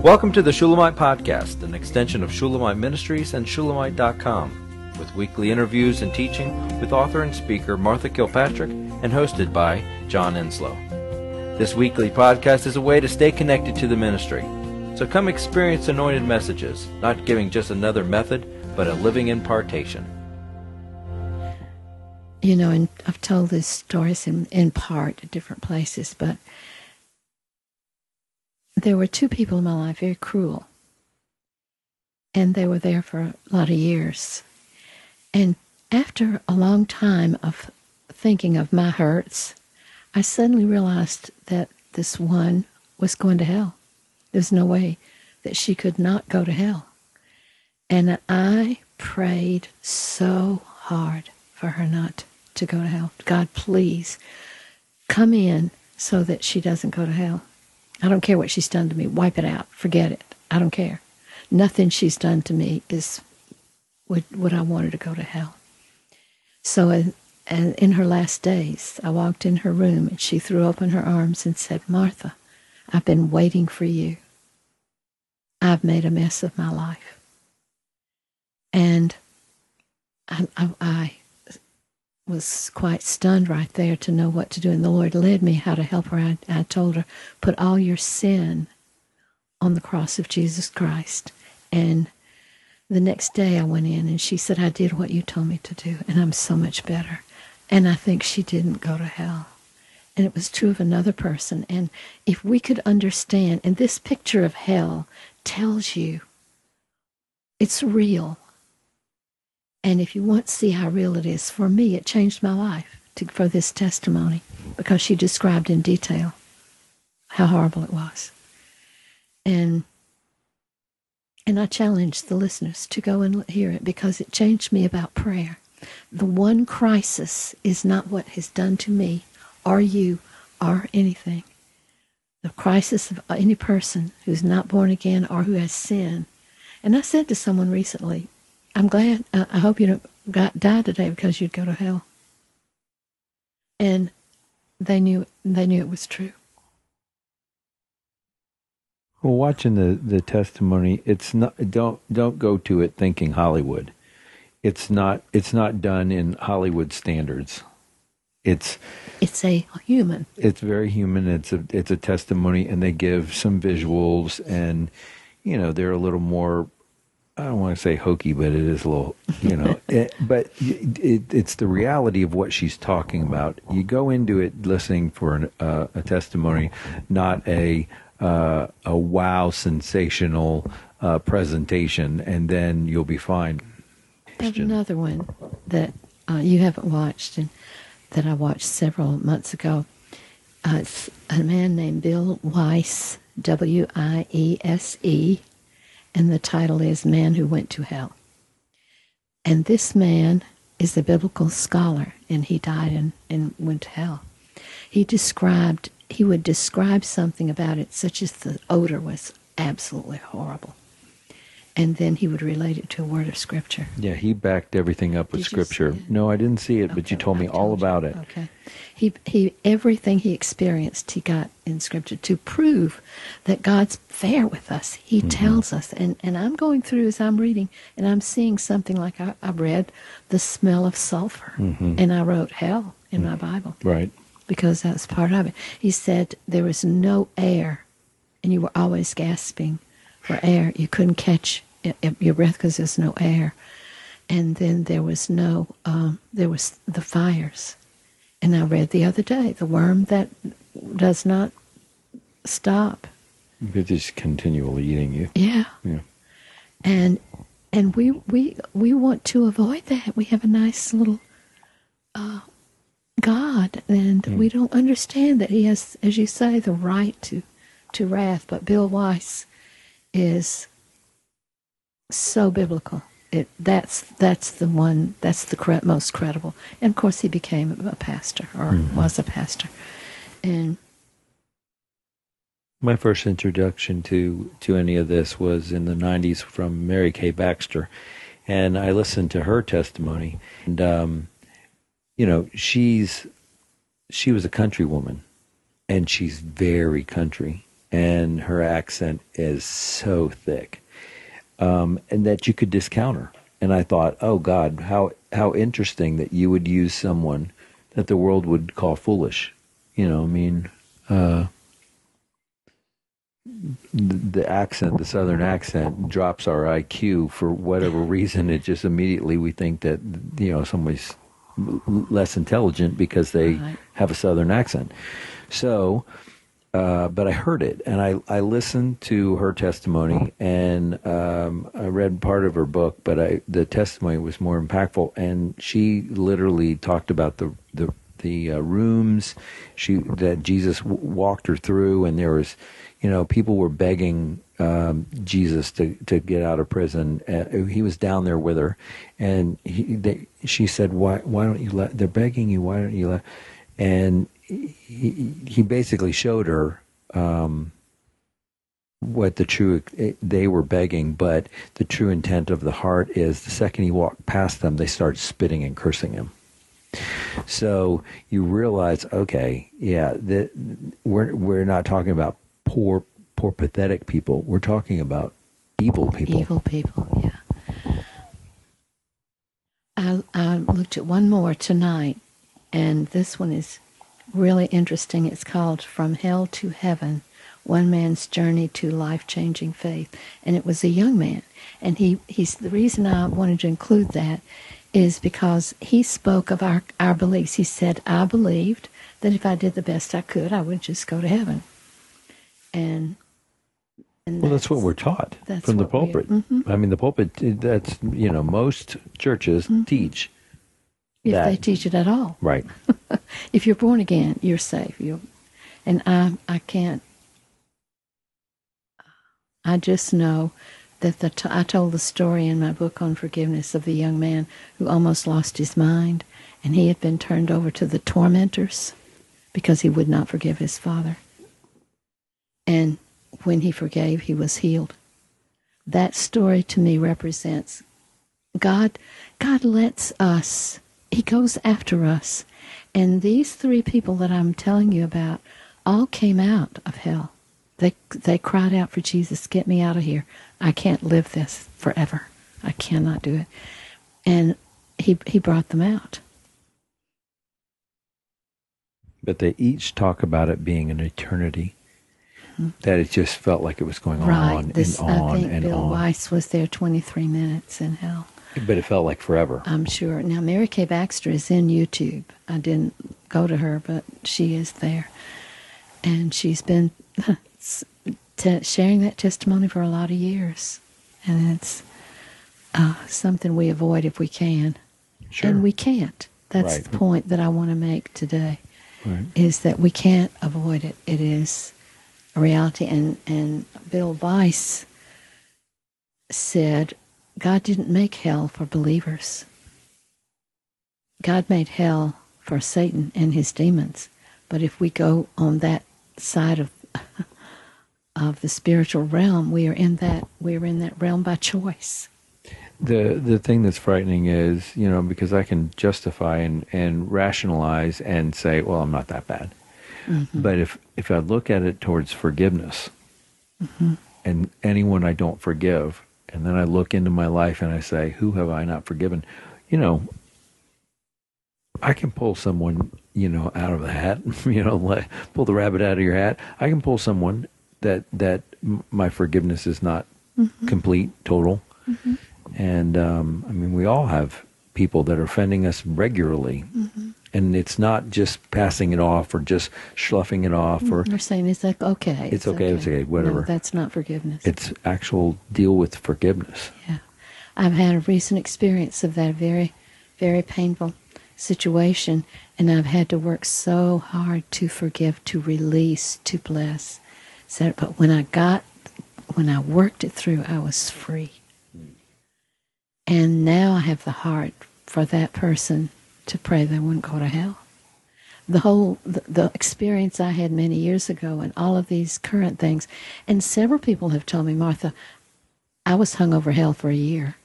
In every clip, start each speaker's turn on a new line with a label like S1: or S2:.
S1: Welcome to the Shulamite Podcast, an extension of Shulamite Ministries and Shulamite.com, with weekly interviews and teaching with author and speaker Martha Kilpatrick and hosted by John Enslow. This weekly podcast is a way to stay connected to the ministry. So come experience anointed messages, not giving just another method, but a living impartation.
S2: You know, and I've told these stories in part at different places, but there were two people in my life, very cruel, and they were there for a lot of years. And after a long time of thinking of my hurts, I suddenly realized that this one was going to hell. There's no way that she could not go to hell. And I prayed so hard for her not to go to hell. God, please come in so that she doesn't go to hell. I don't care what she's done to me. Wipe it out. Forget it. I don't care. Nothing she's done to me is would I want her to go to hell. So in her last days, I walked in her room and she threw open her arms and said, "Martha, I've been waiting for you. I've made a mess of my life." And I was quite stunned right there to know what to do. And the Lord led me how to help her. I told her, put all your sin on the cross of Jesus Christ. And the next day I went in and she said, "I did what you told me to do, and I'm so much better." And I think she didn't go to hell. And it was true of another person. And if we could understand, and this picture of hell tells you it's real. And if you want to see how real it is, for me, it changed my life for this testimony, because she described in detail how horrible it was. And I challenge the listeners to go and hear it, because it changed me about prayer. The one crisis is not what has done to me or you or anything. The crisis of any person who's not born again or who has sin. And I said to someone recently, I'm glad, I hope you don't die today because you'd go to hell. And they knew it was true.
S3: Well, watching the testimony, it's not, don't go to it thinking Hollywood. It's not done in Hollywood standards. It's a human. It's very human. It's a testimony, and they give some visuals, and they're a little more, I don't want to say hokey, but it is a little, but it's the reality of what she's talking about. You go into it listening for a testimony, not a wow, sensational presentation, and then you'll be fine.
S2: I have another one that you haven't watched, and that I watched several months ago. It's a man named Bill Weiss, W-I-E-S-E, and the title is Man Who Went to Hell. And this man is a biblical scholar, and he died and went to hell. He would describe something about it, such as the odor was absolutely horrible. And then he would relate it to a word of Scripture.
S3: Yeah, he backed everything up with Scripture. No, I didn't see it, but you told me all about it.
S2: Okay. He everything he experienced, he got in Scripture to prove that God's fair with us. He tells us, and I'm going through as I'm reading, and I'm seeing something like I read the smell of sulfur, and I wrote hell in my Bible.
S3: Right.
S2: Because that's part of it. He said there was no air, and you were always gasping for air. You couldn't catch your breath because there's no air. And then there was there was the fires. And I read the other day, the worm that does not stop.
S3: It's just continually eating you.
S2: Yeah. And we want to avoid that. We have a nice little God, and we don't understand that he has, as you say, the right to wrath. But Bill Weiss is so biblical. That's the one. That's the most credible. And of course, he became a pastor, or was a pastor. And
S3: my first introduction to any of this was in the 90s from Mary Kay Baxter, and I listened to her testimony. And she was a country woman, and she's very country. and her accent is so thick, and that you could discount her. And I thought, oh God, how interesting that you would use someone that the world would call foolish. You know, I mean, the accent, the Southern accent, drops our IQ for whatever reason. It just immediately we think that, you know, somebody's less intelligent because they have a Southern accent. So, but I heard it, and I listened to her testimony, and I read part of her book, but the testimony was more impactful, and she literally talked about the rooms that Jesus walked her through, and there was, you know, people were begging Jesus to get out of prison. He was down there with her, and she said, "Why don't you let? They're begging you. Why don't you let?" And he basically showed her what they were begging, but the true intent of the heart is the second he walked past them, they started spitting and cursing him. So you realize, okay, yeah, we're not talking about poor, pathetic people. We're talking about evil people.
S2: Evil people, yeah. I looked at one more tonight, and this one is really interesting. It's called From Hell to Heaven, One Man's Journey to Life-Changing Faith. And it was a young man. And he's the reason I wanted to include that is because he spoke of our beliefs. He said, I believed that if I did the best I could, I would just go to heaven. And
S3: well, that's what we're taught from the pulpit. I mean, the pulpit, that's, you know, most churches teach
S2: if
S3: that.
S2: They teach it at all.
S3: Right.
S2: If you're born again, you're safe. And I can't. I just know that I told the story in my book on forgiveness of the young man who almost lost his mind, and he had been turned over to the tormentors because he would not forgive his father. And when he forgave, he was healed. That story to me represents God lets us, he goes after us. And these three people that I'm telling you about all came out of hell. They cried out for Jesus, get me out of here. I can't live this forever. I cannot do it. And he brought them out.
S3: But they each talk about it being an eternity. That it just felt like it was going on and on
S2: I think
S3: and
S2: Bill
S3: on.
S2: Weiss was there 23 minutes in hell.
S3: But it felt like forever.
S2: I'm sure. Now, Mary Kay Baxter is in YouTube. I didn't go to her, but she is there. And she's been sharing that testimony for a lot of years. And it's something we avoid if we can.
S3: Sure.
S2: And we can't. That's
S3: right.
S2: The point that I want to make today,
S3: right.
S2: Is that we can't avoid it. It is a reality. And Bill Weiss said, God didn't make hell for believers. God made hell for Satan and his demons. But if we go on that side of the spiritual realm, we are in that realm by choice.
S3: The thing that's frightening is, you know, because I can justify and rationalize and say, well, I'm not that bad. Mm-hmm. But if I look at it towards forgiveness, and anyone I don't forgive, and then I look into my life and I say, who have I not forgiven? You know, I can pull someone, you know, out of the hat, you know, pull the rabbit out of your hat. I can pull someone that my forgiveness is not complete, total. Mm-hmm. And, I mean, we all have people that are offending us regularly. Mm-hmm. And it's not just passing it off or just sloughing it off. Or
S2: you're saying it's like, okay.
S3: It's okay, whatever.
S2: No, that's not forgiveness.
S3: It's actual deal with forgiveness.
S2: Yeah. I've had a recent experience of that very, very painful situation, and I've had to work so hard to forgive, to release, to bless. So, but when I worked it through, I was free. And now I have the heart for that person to pray they wouldn't go to hell. The experience I had many years ago and all of these current things, and several people have told me, Martha, I was hung over hell for a year.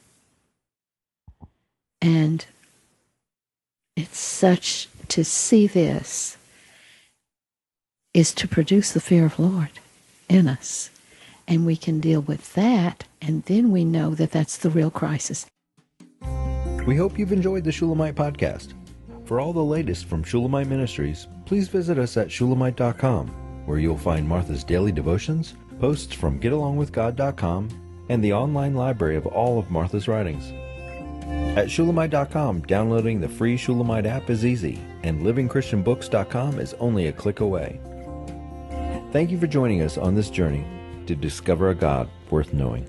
S2: And it's such, to see this is to produce the fear of the Lord. in us. And we can deal with that, and then we know that that's the real crisis.
S1: We hope you've enjoyed the Shulamite podcast. For all the latest from Shulamite Ministries, please visit us at Shulamite.com, where you'll find Martha's daily devotions, posts from GetAlongWithGod.com, and the online library of all of Martha's writings. At Shulamite.com, downloading the free Shulamite app is easy, and LivingChristianBooks.com is only a click away. Thank you for joining us on this journey to discover a God worth knowing.